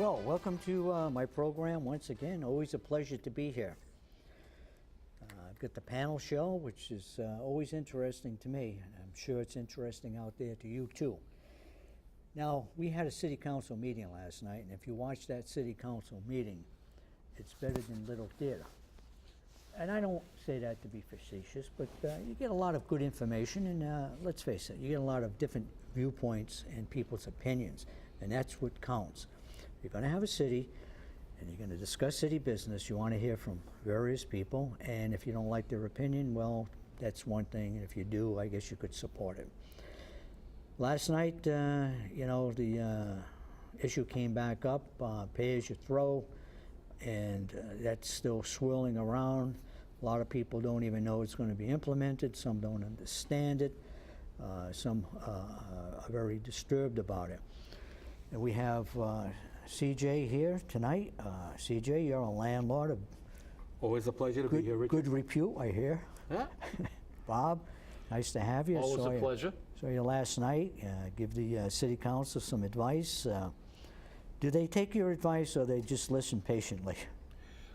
Well, welcome to my program once again. Always a pleasure to be here. I've got the panel show, which is always interesting to me, and I'm sure it's interesting out there to you too. Now, we had a city council meeting last night, and if you watch that city council meeting, it's better than Little Theater. And I don't say that to be facetious, but you get a lot of good information, and let's face it, you get a lot of different viewpoints and people's opinions, and that's what counts. You're going to have a city, and you're going to discuss city business. You want to hear from various people, and if you don't like their opinion, well, that's one thing, and if you do, I guess you could support it. Last night, you know, the issue came back up, pay as you throw, and that's still swirling around. A lot of people don't even know it's going to be implemented. Some don't understand it. Some are very disturbed about it. And we have CJ here tonight. CJ, you're a landlord of always a pleasure to be here, Richard. Good repute, I hear. Yeah. Bob, nice to have you. Always a pleasure. Saw you last night. Give the city council some advice. Do they take your advice, or they just listen patiently?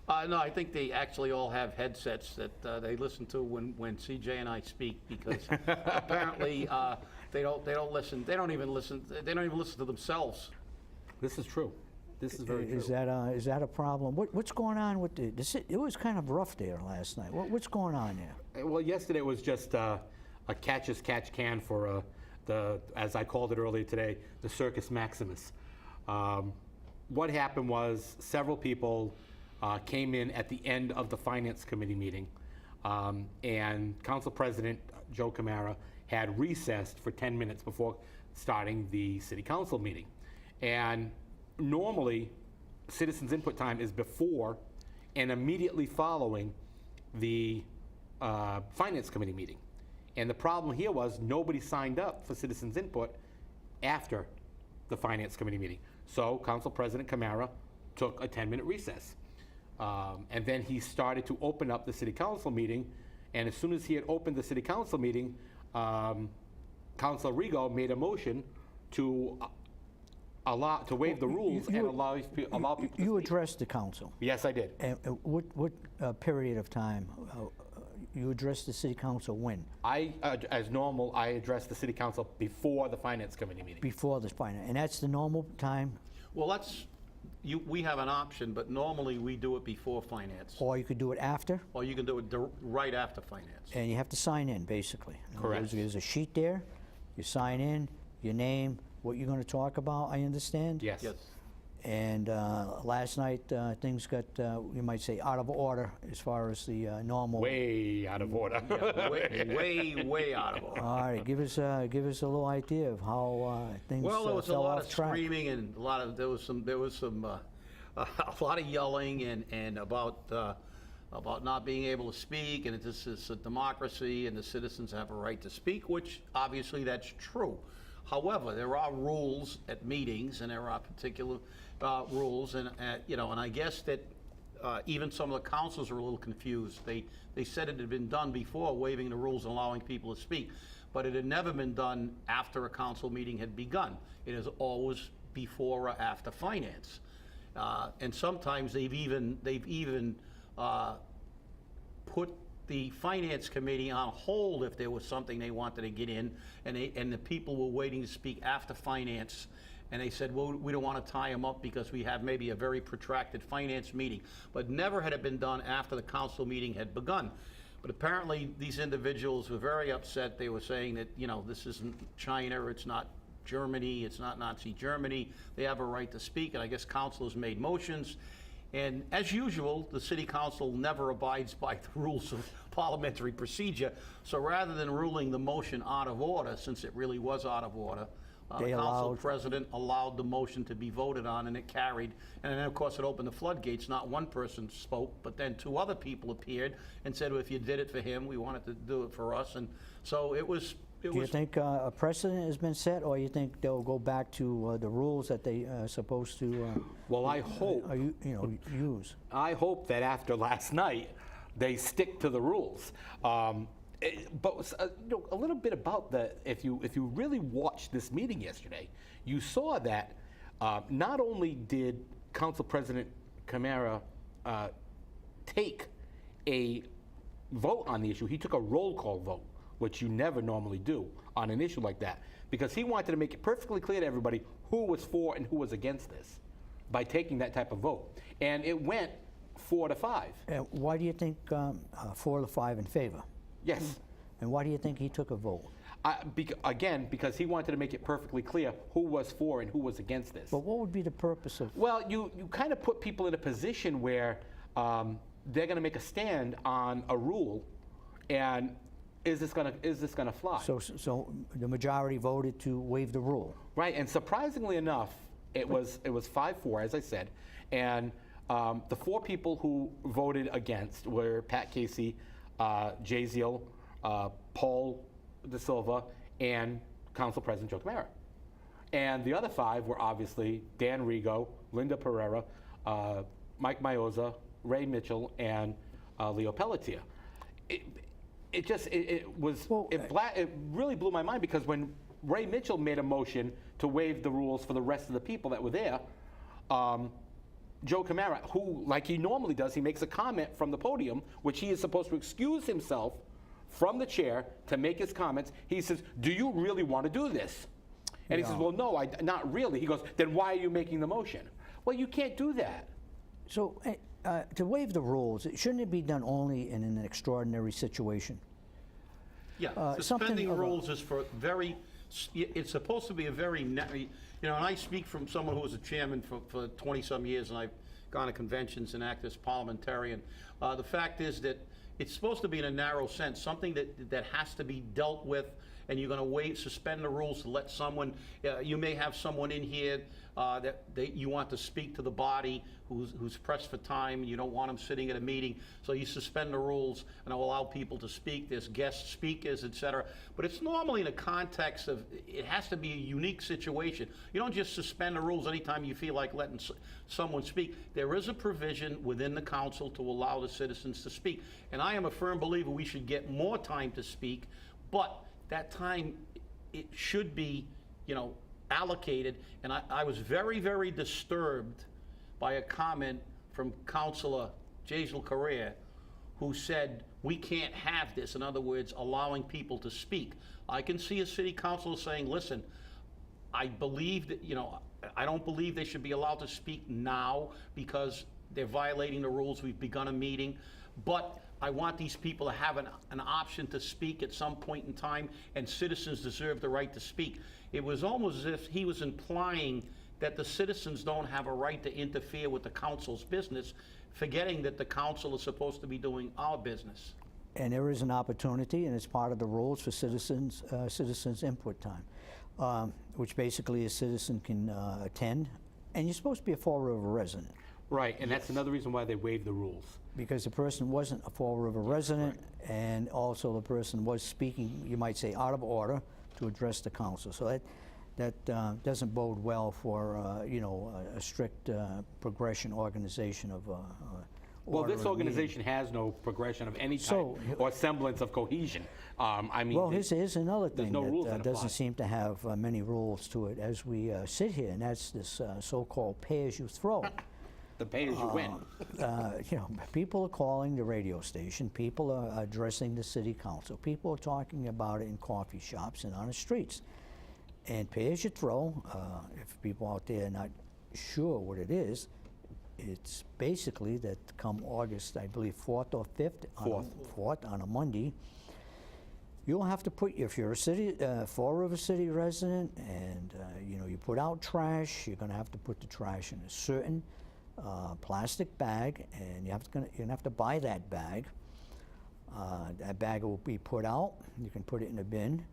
No, I think they actually all have headsets that they listen to when CJ and I speak, because apparently they don't listen. They don't even listen. They don't even listen to themselves. This is true. This is very true. Is that a problem? What's going on with the? It was kind of rough there last night. What's going on there? Well, yesterday was just a catch as catch can for the, as I called it earlier today, the Circus Maximas. What happened was several people came in at the end of the Finance Committee meeting, and Council President Joe Camara had recessed for 10 minutes before starting the City Council meeting. And normally, citizens' input time is before and immediately following the Finance Committee meeting. And the problem here was nobody signed up for citizens' input after the Finance Committee meeting. So Council President Camara took a 10-minute recess. And then he started to open up the City Council meeting. And as soon as he had opened the City Council meeting, Councilor Rigo made a motion to waive the rules and allow people to You speak. addressed the council. Yes, I did. And what period of time you addressed the city council when? As normal, I addressed the City Council before the Finance Committee meeting. Before the finance, and that's the normal time? Well, we have an option, but normally we do it before finance, Or you could do it after? or you can do it right after finance. And you have to sign in, basically. In other Correct. words, there's a sheet there, you sign in, your name, what you're going to talk about, I understand? Yes. Yes. And last night, things got, you might say, out of order as far as the normal. Way out of order. Yeah, way out of order. All right, give us a little idea of how things Well, there was a fell lot off of track. screaming, and a lot of a lot of yelling and about not being able to speak, and this is a democracy and the citizens have a right to speak, which obviously that's true. However, there are rules at meetings, and there are particular rules, and you know, and I guess that even some of the councils are a little confused. They said it had been done before, waiving the rules and allowing people to speak, but it had never been done after a council meeting had begun. It is always before or after finance, and sometimes they've even put the Finance Committee on hold if there was something they wanted to get in, and the people were waiting to speak after finance, and they said, well, we don't want to tie them up because we have maybe a very protracted finance meeting. But never had it been done after the council meeting had begun. But apparently these individuals were very upset. They were saying that, you know, this isn't China, it's not Germany, it's not Nazi Germany. They have a right to speak, and I guess councilors made motions. And as usual, the city council never abides by the rules of parliamentary procedure. So rather than ruling the motion out of order, since it really was out of order, the council president allowed the motion to be voted on, and it carried. And then, of course, it opened the floodgates. Not one person spoke, but then two other people appeared and said, well, if you did it for him, we wanted to do it for us. And so it was. Do you think a precedent has been set, or you think they'll go back to the rules that they are supposed to? Well, I hope. Use. I hope that after last night, they stick to the rules. But a little bit about if you really watched this meeting yesterday, you saw that Not only did Council President Camara take a vote on the issue, he took a roll call vote, which you never normally do on an issue like that, because he wanted to make it perfectly clear to everybody who was for and who was against this by taking that type of vote. And it went 4-5. Why do you think 4-5 in favor? Yes. And why do you think he took a vote? Again, because he wanted to make it perfectly clear who was for and who was against this. But what would be the purpose of... Well, you kind of put people in a position where they're going to make a stand on a rule, and is this going to fly? So the majority voted to waive the rule. Right, and surprisingly enough, it was 5-4, as I said, and the 4 people who voted against were Pat Casey, Jay Zeal, Paul De Silva, and Council President Joe Camara. And the other 5 were obviously Dan Rigo, Linda Pereira, Mike Mioza, Ray Mitchell, and Leo Pelletier. It really blew my mind, because when Ray Mitchell made a motion to waive the rules for the rest of the people that were there, Joe Camara, who, like he normally does, he makes a comment from the podium, which he is supposed to excuse himself from the chair to make his comments. He says, "Do you really want to do this?" And he says, "Well, no, not really." He goes, "Then why are you making the motion?" Well, you can't do that. So to waive the rules, shouldn't it be done only in an extraordinary situation? Yeah, suspending rules is for it's supposed to be a very, and I speak from someone who was a chairman for 20-some years, and I've gone to conventions and acted as parliamentarian. The fact is that it's supposed to be in a narrow sense, something that has to be dealt with, and you're going to suspend the rules to let someone, you may have someone in here that you want to speak to the body who's pressed for time, you don't want them sitting at a meeting, so you suspend the rules and allow people to speak. There's guest speakers, etc. But it's normally in a context of, it has to be a unique situation. You don't just suspend the rules anytime you feel like letting someone speak. There is a provision within the council to allow the citizens to speak. And I am a firm believer we should get more time to speak, but that time, it should be, allocated. And I was very, very disturbed by a comment from Councilor Jaisal Correa, who said, we can't have this. In other words, allowing people to speak. I can see a city councilor saying, listen, I believe that, I don't believe they should be allowed to speak now because they're violating the rules. We've begun a meeting. But I want these people to have an option to speak at some point in time, and citizens deserve the right to speak. It was almost as if he was implying that the citizens don't have a right to interfere with the council's business, forgetting that the council is supposed to be doing our business. And there is an opportunity, and it's part of the rules for citizens input time, which basically a citizen can attend, and you're supposed to be a Fall River resident. Right, and that's another reason why they waived the rules. Because the person wasn't a Fall River resident, and also the person was speaking, you might say, out of order to address the council. So that doesn't bode well for a strict progression organization of well, order this and organization has no progression of any type or semblance of cohesion. I mean, well, here's another thing no rules that that doesn't apply. seem to have many rules to it as we sit here, and that's this so-called pay-as-you-throw. the pay as you win. People are calling the radio station, people are addressing the city council, people are talking about it in coffee shops and on the streets. And pay-as-you-throw, if people out there are not sure what it is, it's basically that come August, I believe, 4th or 5th, 4th on a Monday, you'll have to put, if you're a Fall River City resident and you put out trash, you're going to have to put the trash in a certain plastic bag, and you're going to have to buy that bag. That bag will be put out. You can put it in a bin.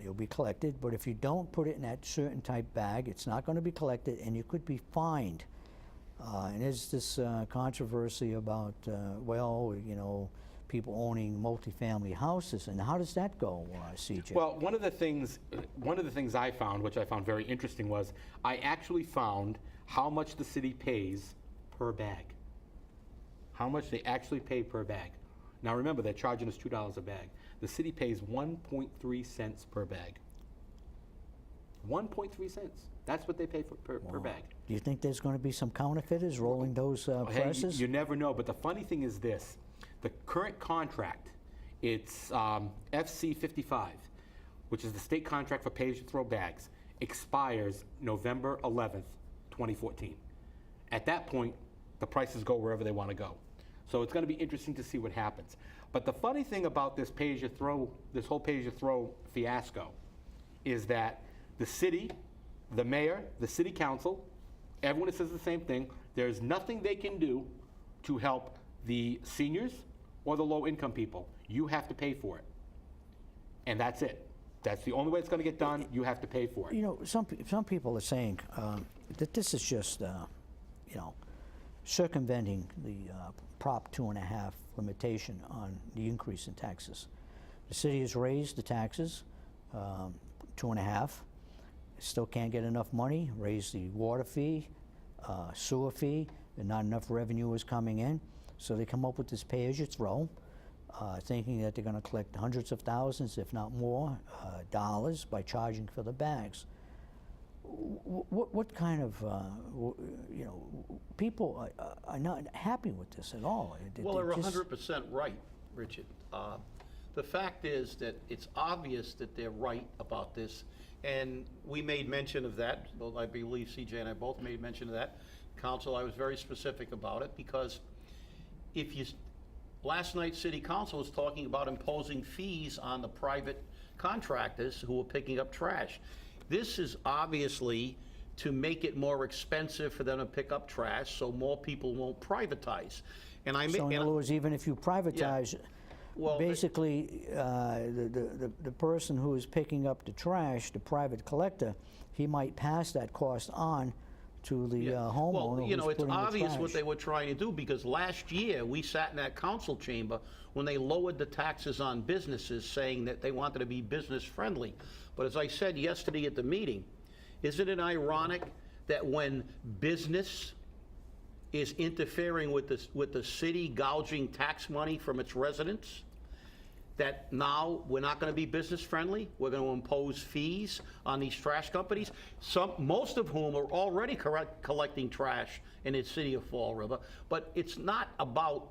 It'll be collected, but if you don't put it in that certain type bag, it's not going to be collected, and you could be fined. And there's this controversy about, people owning multifamily houses, and how does that go, CJ? Well, one of the things I found, which I found very interesting, was I actually found how much the city pays per bag. How much they actually pay per bag. Now remember, they're charging us $2 a bag. The city pays 1.3 cents per bag. 1.3 cents. That's what they pay for per bag. Do you think there's going to be some counterfeiters rolling those Hey, presses? you never know, but the funny thing is this. The current contract, it's FC 55, which is the state contract for pay-as-you-throw bags, expires November 11th, 2014. At that point, the prices go wherever they want to go. So it's going to be interesting to see what happens. But the funny thing about this pay-as-you-throw, this whole pay-as-you-throw fiasco, is that the city, the mayor, the city council, everyone says the same thing. There's nothing they can do to help the seniors or the low-income people. You have to pay for it. And that's it. That's the only way it's going to get done. You have to pay for it. You know, some people are saying that this is just, you know, circumventing the Prop 2.5 limitation on the increase in taxes. The city has raised the taxes 2.5. Still can't get enough money. Raised the water fee, sewer fee, and not enough revenue is coming in. So they come up with this pay-as-you-throw, thinking that they're going to collect hundreds of thousands, if not more, dollars by charging for the bags. What kind of, you know, people are not happy with this at all? Well, they're 100% right, Richard. The fact is that it's obvious that they're right about this, and we made mention of that. Well, I believe CJ and I both made mention of that. Council, I was very specific about it because if you, last night City Council was talking about imposing fees on the private contractors who are picking up trash. This is obviously to make it more expensive for them to pick up trash so more people won't privatize. And I So in other words, even if you privatize, Well, basically, the person who is picking up the trash, the private collector, he might pass that cost on to the homeowner Well, you know, who's it's putting the obvious what trash. they were trying to do, because last year, we sat in that council chamber when they lowered the taxes on businesses, saying that they wanted to be business-friendly. But as I said yesterday at the meeting, isn't it ironic that when business is interfering with the city gouging tax money from its residents, that now we're not going to be business-friendly? We're going to impose fees on these trash companies, most of whom are already collecting trash in the city of Fall River. But it's not about,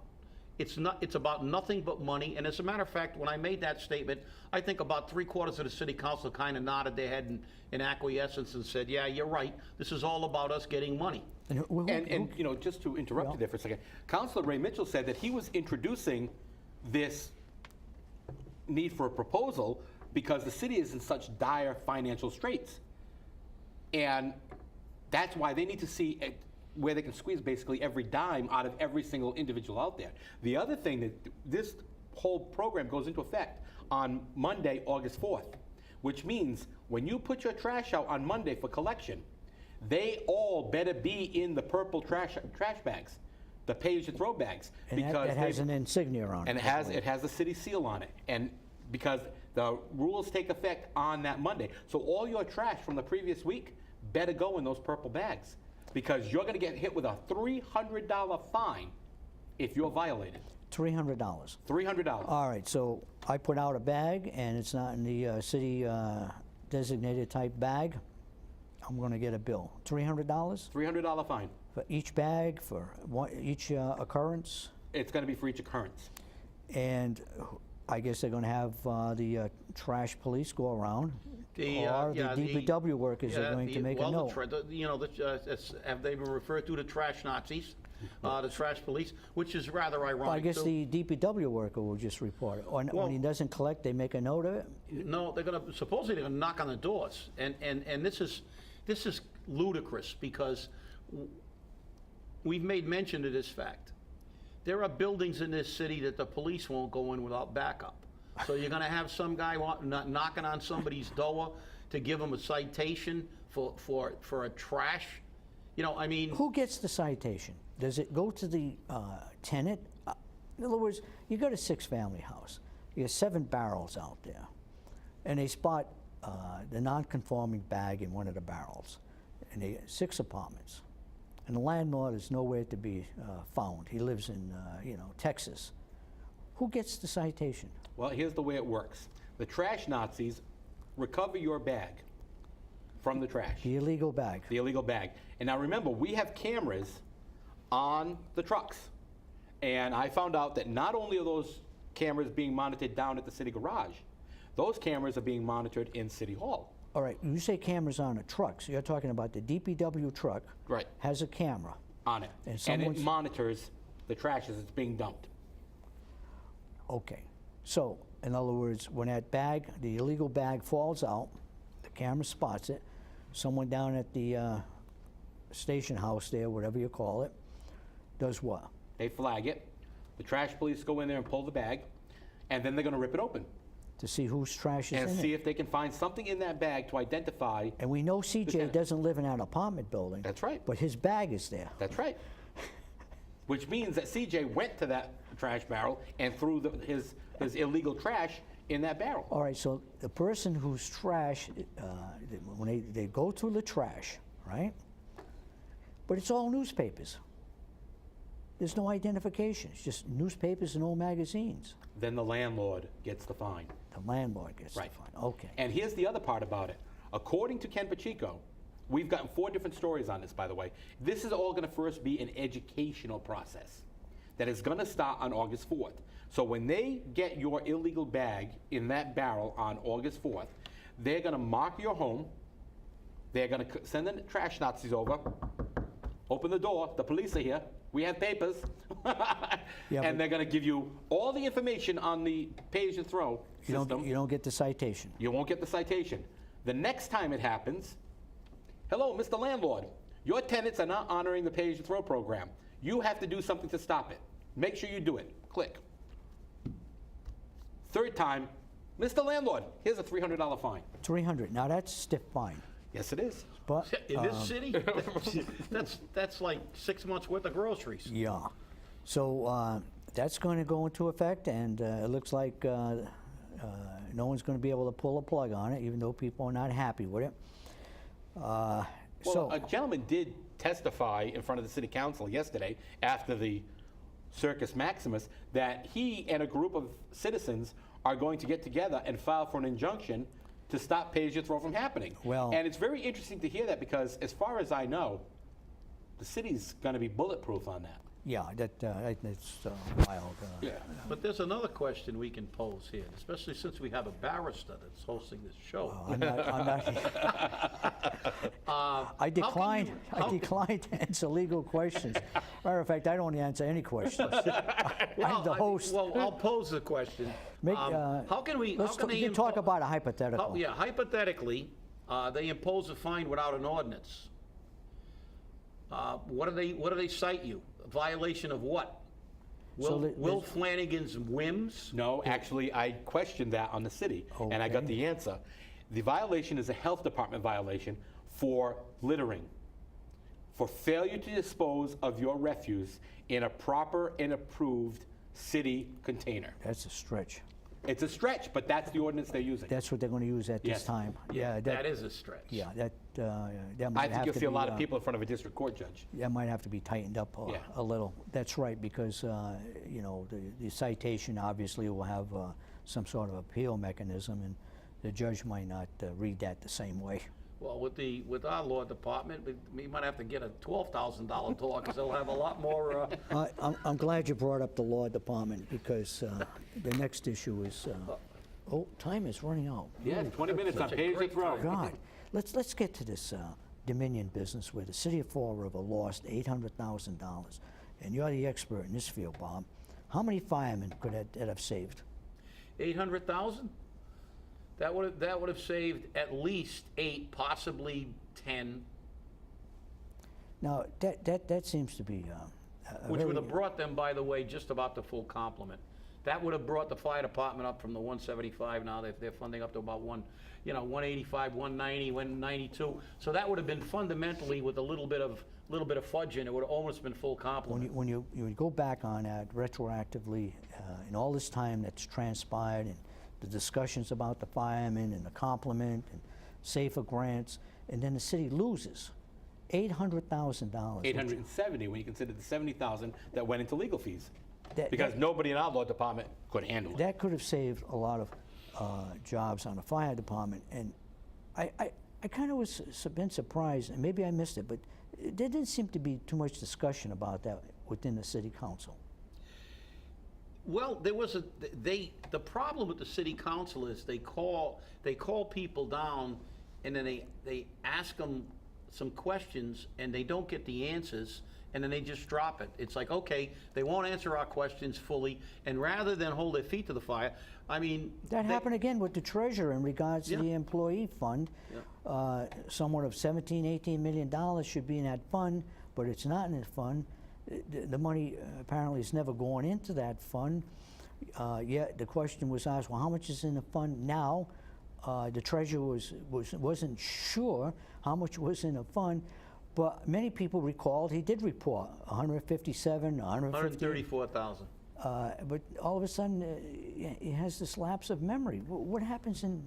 it's about nothing but money. And as a matter of fact, when I made that statement, I think about 3/4 of the city council kind of nodded their head in acquiescence and said, yeah, you're right. This is all about us getting money. And you know, just to interrupt you there for a second, Councilor Ray Mitchell said that he was introducing this need for a proposal because the city is in such dire financial straits. And that's why they need to see where they can squeeze basically every dime out of every single individual out there. The other thing that this whole program goes into effect on Monday, August 4th, which means when you put your trash out on Monday for collection, they all better be in the purple trash bags, the pay-as-you-throw bags. And that has an insignia on it. And it has the city seal on it. And because the rules take effect on that Monday. So all your trash from the previous week better go in those purple bags, because you're going to get hit with a $300 fine if you're violated. $300. $300. All right, so I put out a bag and it's not in the city designated type bag, I'm going to get a bill. $300? $300 fine. For each bag, for each occurrence? It's going to be for each occurrence. And I guess they're going to have the trash police go around, or the DPW workers are going to make a note. You know, have they been referred to the trash Nazis, the trash police, which is rather ironic. Well, I guess the DPW worker will just report it. Or when he doesn't collect, they make a note of it? No, they're going to, supposedly they're going to knock on the doors. And this is ludicrous, because we've made mention of this fact. There are buildings in this city that the police won't go in without backup. So you're going to have some guy knocking on somebody's door to give them a citation for a trash? You know, I mean... Who gets the citation? Does it go to the tenant? In other words, you got a 6-family house. You have 7 barrels out there, and they spot the non-conforming bag in one of the barrels, and they 6 apartments. And the landlord is nowhere to be found. He lives in, Texas. Who gets the citation? Well, here's the way it works. The trash Nazis recover your bag from the trash. The illegal bag. The illegal bag. And now remember, we have cameras on the trucks. And I found out that not only are those cameras being monitored down at the city garage, those cameras are being monitored in City Hall. All right, you say cameras on a truck, so you're talking about the DPW truck. Right. Has a camera. On it. And And it someone's- monitors the trash as it's being dumped. Okay. So, in other words, when that bag, the illegal bag falls out, the camera spots it, someone down at the station house there, whatever you call it, does what? They flag it. The trash police go in there and pull the bag, and then they're going to rip it open To see whose trash is and in see it. if they can find something in that bag to identify. And we know CJ tenant. doesn't live in that apartment building. That's right. But his bag is there. That's right. Which means that CJ went to that trash barrel and threw his illegal trash in that barrel. All right, so the person whose trash, when they go through the trash, right? But it's all newspapers. There's no identification. It's just newspapers and old magazines. Then the landlord gets the fine. The landlord gets Right. the fine. Okay. And here's the other part about it. According to Ken Pacheco, we've gotten 4 different stories on this, by the way. This is all going to first be an educational process that is going to start on August 4th. So when they get your illegal bag in that barrel on August 4th, they're going to mark your home. They're going to send the trash Nazis over, open the door. The police are here. We have papers. Yeah, and but- they're going to give you all the information on the pay-as-you-throw You system. don't get the citation. You won't get the citation. The next time it happens, hello, Mr. Landlord, your tenants are not honoring the pay-as-you-throw program. You have to do something to stop it. Make sure you do it. Click. Third time, Mr. Landlord, here's a $300 fine. 300. Now that's stiff fine. Yes, it is. But In this city, that's like 6 months worth of groceries. yeah, so that's going to go into effect, and it looks like no one's going to be able to pull a plug on it, even though people are not happy with it. Well, So a gentleman did testify in front of the city council yesterday after the Circus Maximas that he and a group of citizens are going to get together and file for an injunction to stop pay-as-you-throw from happening. Well- and it's very interesting to hear that because, as far as I know, the city's going to be bulletproof on that. yeah, that's wild. But there's another question we can pose here, especially since we have a barrister that's hosting this show. I'm not, I declined. how I can- declined to answer legal questions. Matter of fact, I don't answer any questions. I'm the host. Well, I'll pose the question. Make, How can we, how Let's can they? you can talk impo- about a hypothetical. Yeah, hypothetically, they impose a fine without an ordinance. What do they cite you? A violation of what? So Will Flanagan's whims? No, actually, I questioned that on the city, and I got the answer. The violation is a health department violation for littering, for failure to dispose of your refuse in a proper and approved city container. That's a stretch. It's a stretch, but that's the ordinance they're using. That's what they're going to use at this Yes. time. Yeah, That is a stretch. Yeah, that I might think have you'll to see a be, lot of people in front of a district court judge. that might have to be tightened up Yeah. a little. That's right, because you know, the citation obviously will have some sort of appeal mechanism, and the judge might not read that the same way. Well, with our law department, we might have to get a $12,000 tour because they'll have a lot more. I'm glad you brought up the law department, because the next issue is, oh, time is running out. Yeah, 20 minutes on such a page great throw. God, let's get to this Dominion business where the city of Fall River lost $800,000, and you're the expert in this field, Bob. How many firemen could that have saved? 800,000? That would have saved at least 8, possibly 10, Now that seems to be which would have brought them, by the way, just about the full complement. That would have brought the fire department up from the 175. Now they're funding up to about 185, 190, 192. So that would have been fundamentally with a little bit of fudge in it. Would have almost been full complement. when you go back on that retroactively, in all this time that's transpired, and the discussions about the firemen and the complement and safer grants, and then the city loses $800,000. 870 when you consider the 70,000 that went into legal fees. That- Because nobody in our law department could handle it. That could have saved a lot of jobs on the fire department, and I kind of was been surprised, and maybe I missed it, but there didn't seem to be too much discussion about that within the city council. Well, there was the problem with the city council is they call people down, and then they ask them some questions, and they don't get the answers, and then they just drop it. It's like, okay, they won't answer our questions fully, and rather than hold their feet to the fire, I mean... That happened again with the treasurer in regards to the employee fund. Yeah. Somewhat of $17-18 million should be in that fund, but it's not in that fund. The money apparently is never going into that fund. Yet the question was asked, well, how much is in the fund now? The treasurer wasn't sure how much was in the fund, but many people recalled he did report 157, 134,000. but all of a sudden he has this lapse of memory. What happens in?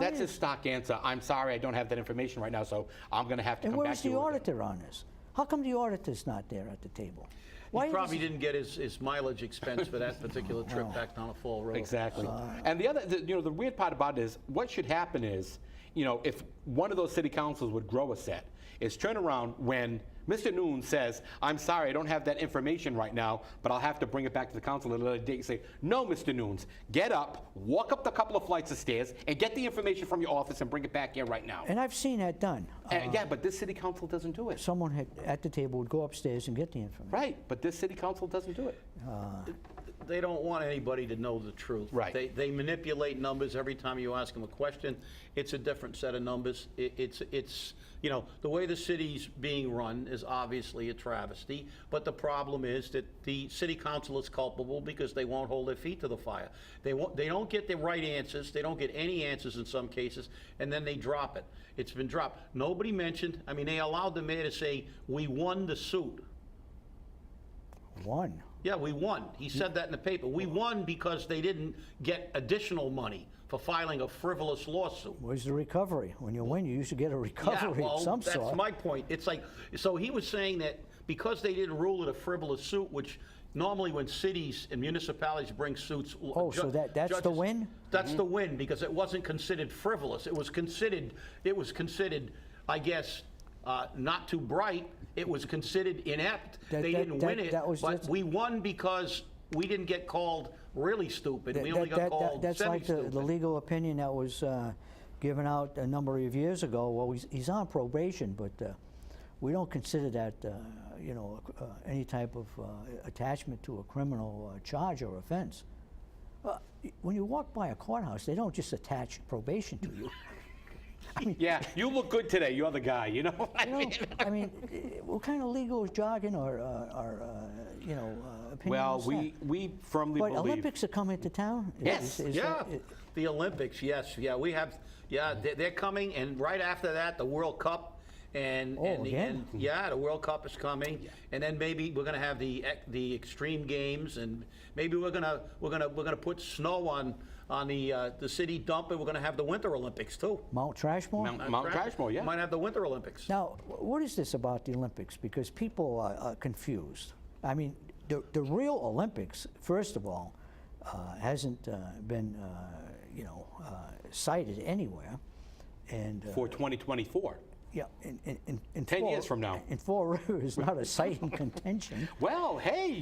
That's his stock answer. I'm sorry, I don't have that information right now, so I'm going to have to And come back where's to the you. auditor on this? How come the auditor's not there at the table? He probably didn't get his mileage expense for that particular trip back down to Fall Road. Exactly. And the other, the weird part about it is, what should happen is, if one of those city councils would grow a set, is turn around when Mr. Noon says, I'm sorry, I don't have that information right now, but I'll have to bring it back to the council at a later date. Say, no, Mr. Noons, get up, walk up the couple of flights of stairs, and get the information from your office and bring it back here right now. And I've seen that done. Yeah, but this city council doesn't do it. Someone at the table would go upstairs and get the information. Right, but this city council doesn't do it. They don't want anybody to know the truth. Right. They manipulate numbers every time you ask them a question. It's a different set of numbers. It's the way the city's being run is obviously a travesty, but the problem is that the city council is culpable because they won't hold their feet to the fire. They don't get the right answers. They don't get any answers in some cases, and then they drop it. It's been dropped. Nobody mentioned, they allowed the mayor to say, we won the suit. Won. Yeah, we won. He said that in the paper. We won because they didn't get additional money for filing a frivolous lawsuit. Where's the recovery? When you win, you usually get a recovery of some sort. That's my point. It's like, so he was saying that because they didn't rule it a frivolous suit, which normally when cities and municipalities bring suits... Oh, so that's judges, the win? That's the win, because it wasn't considered frivolous. It was considered, I guess, not too bright. It was considered inept. They didn't win it, but we won because we didn't get called really stupid. We only got called That's like semi-stupid. the legal opinion that was given out a number of years ago. Well, he's on probation, but we don't consider that any type of attachment to a criminal charge or offense. When you walk by a courthouse, they don't just attach probation to you. Yeah, you look good today. You're the guy, What kind of legal jargon or opinion Well, is that? we firmly But believe... Olympics are coming to town? Yes. The Olympics, yes. Yeah, we have, they're coming, and right after that, the World Cup. And the World Cup is coming, and then maybe we're going to have the extreme games, and maybe we're gonna put snow on the city dump, and we're going to have the Winter Olympics too. Mount Trashmore? Mount Trashmore, yeah. Might have the Winter Olympics. Now, what is this about the Olympics? Because people are confused. The real Olympics, first of all, hasn't been cited anywhere, and For 2024. yeah, in 10 years from now. In Fall River is not a site in contention. Well, hey,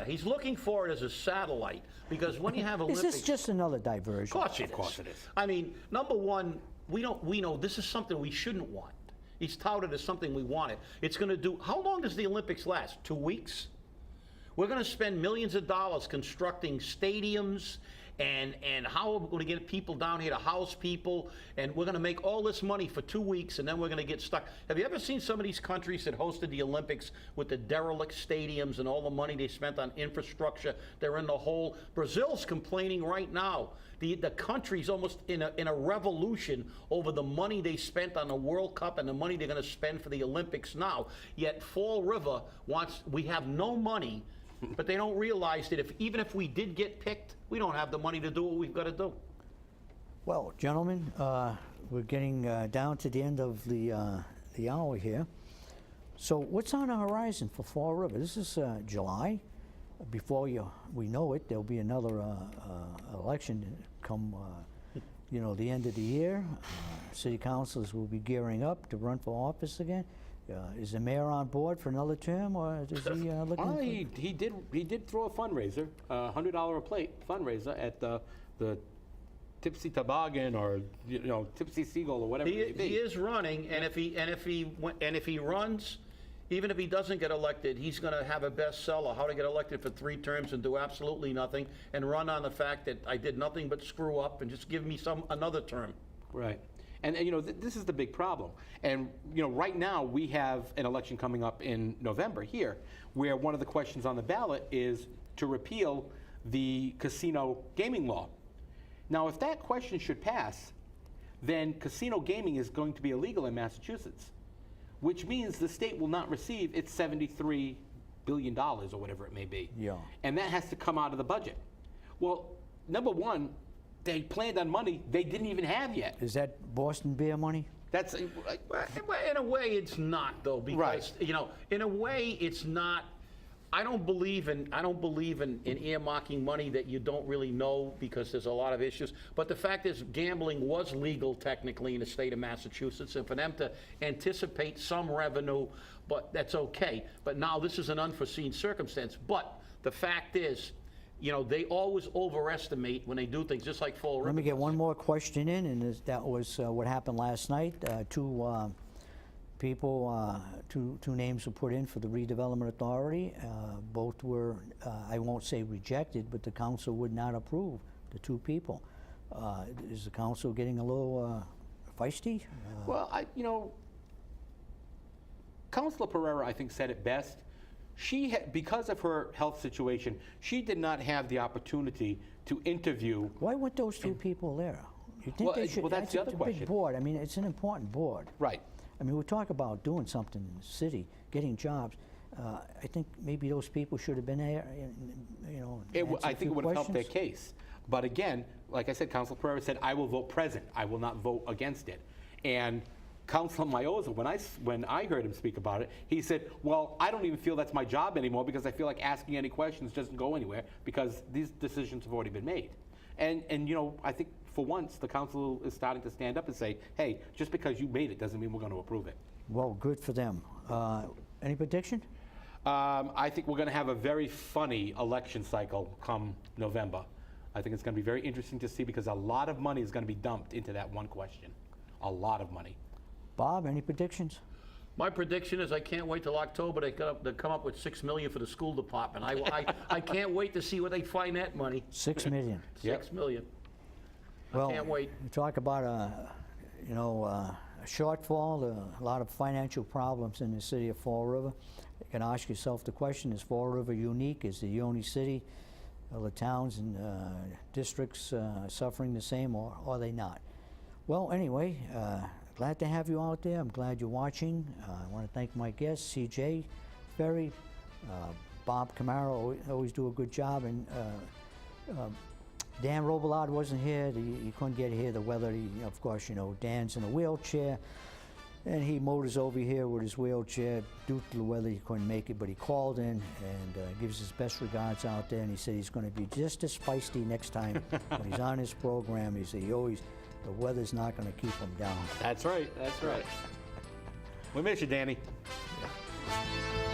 He's looking for it as a satellite, because when you have Olympics... Is this just another diversion? Of course it is. Number one, we know this is something we shouldn't want. He's touted as something we wanted. It's going to do... How long does the Olympics last? 2 weeks? We're going to spend millions of dollars constructing stadiums, and how are we going to get people down here to house people, and we're going to make all this money for 2 weeks, and then we're going to get stuck. Have you ever seen some of these countries that hosted the Olympics with the derelict stadiums and all the money they spent on infrastructure? They're in the hole. Brazil's complaining right now. The country's almost in a revolution over the money they spent on the World Cup and the money they're going to spend for the Olympics now. Yet Fall River we have no money. But they don't realize that even if we did get picked, we don't have the money to do what we've got to do. Well, gentlemen, we're getting down to the end of the hour here. So what's on the horizon for Fall River? This is July. Before we know it, there'll be another election come you know, the end of the year. City councilors will be gearing up to run for office again. Is the mayor on board for another term, or is he looking Well, for... he did throw a fundraiser, $100 a plate fundraiser at the Tipsy Toboggan, or Tipsy Seagull, or whatever it may be. He is running, and if he runs, even if he doesn't get elected, he's going to have a bestseller, how to get elected for 3 terms and do absolutely nothing, and run on the fact that I did nothing but screw up, and just give me another term. Right. And this is the big problem. And right now we have an election coming up in November here, where one of the questions on the ballot is to repeal the casino gaming law. Now, if that question should pass, then casino gaming is going to be illegal in Massachusetts, which means the state will not receive its $73 billion or whatever it may be. Yeah. And that has to come out of the budget. Well, number one, they planned on money they didn't even have yet. Is that Boston beer money? That's Well, in a way, it's not, though, because Right. in a way, it's not. I don't believe in earmarking money that you don't really know, because there's a lot of issues. But the fact is, gambling was legal technically in the state of Massachusetts, and for them to anticipate some revenue, but that's okay. But now this is an unforeseen circumstance. But the fact is, they always overestimate when they do things, just like Fall River. Let me get one more question in, and that was what happened last night. Two people, two names were put in for the redevelopment authority. Both were, I won't say rejected, but the council would not approve the 2 people. Is the council getting a little feisty? Well, Councilor Pereira, I think, said it best. Because of her health situation, she did not have the opportunity to interview. Why weren't those 2 people there? You think Well, they should? well, that's the other a question. big board. I mean, it's an important board. Right. I mean, we talk about doing something in the city, getting jobs. I think maybe those people should have been there, answer I a think few it would have helped their questions. case. But again, like I said, Councilor Pereira said, I will vote present. I will not vote against it. And Councilor Maioza, when I heard him speak about it, he said, well, I don't even feel that's my job anymore, because I feel like asking any questions doesn't go anywhere, because these decisions have already been made. And I think for once the council is starting to stand up and say, hey, just because you made it doesn't mean we're going to approve it. Well, good for them. Any prediction? I think we're going to have a very funny election cycle come November. I think it's going to be very interesting to see, because a lot of money is going to be dumped into that one question. A lot of money. Bob, any predictions? My prediction is I can't wait till October to come up with $6 million for the school department. I can't wait to see where they find that money. $6 million. $6 million. Well, can't wait. You talk about a shortfall, a lot of financial problems in the city of Fall River. You can ask yourself the question: is Fall River unique? Is it the only city? Are the towns and districts suffering the same, or are they not? Well, anyway. Glad to have you out there. I'm glad you're watching. I want to thank my guests, CJ Ferry, Bob Camara, always do a good job, and Dan Robillard wasn't here. He couldn't get here. The weather, of course, Dan's in a wheelchair, and he motors over here with his wheelchair. Due to the weather, he couldn't make it, but he called in and gives his best regards out there, and he said he's going to be just as feisty next time when he's on his program. He said the weather's not going to keep him down. That's right. That's right. We miss you, Danny. Yeah.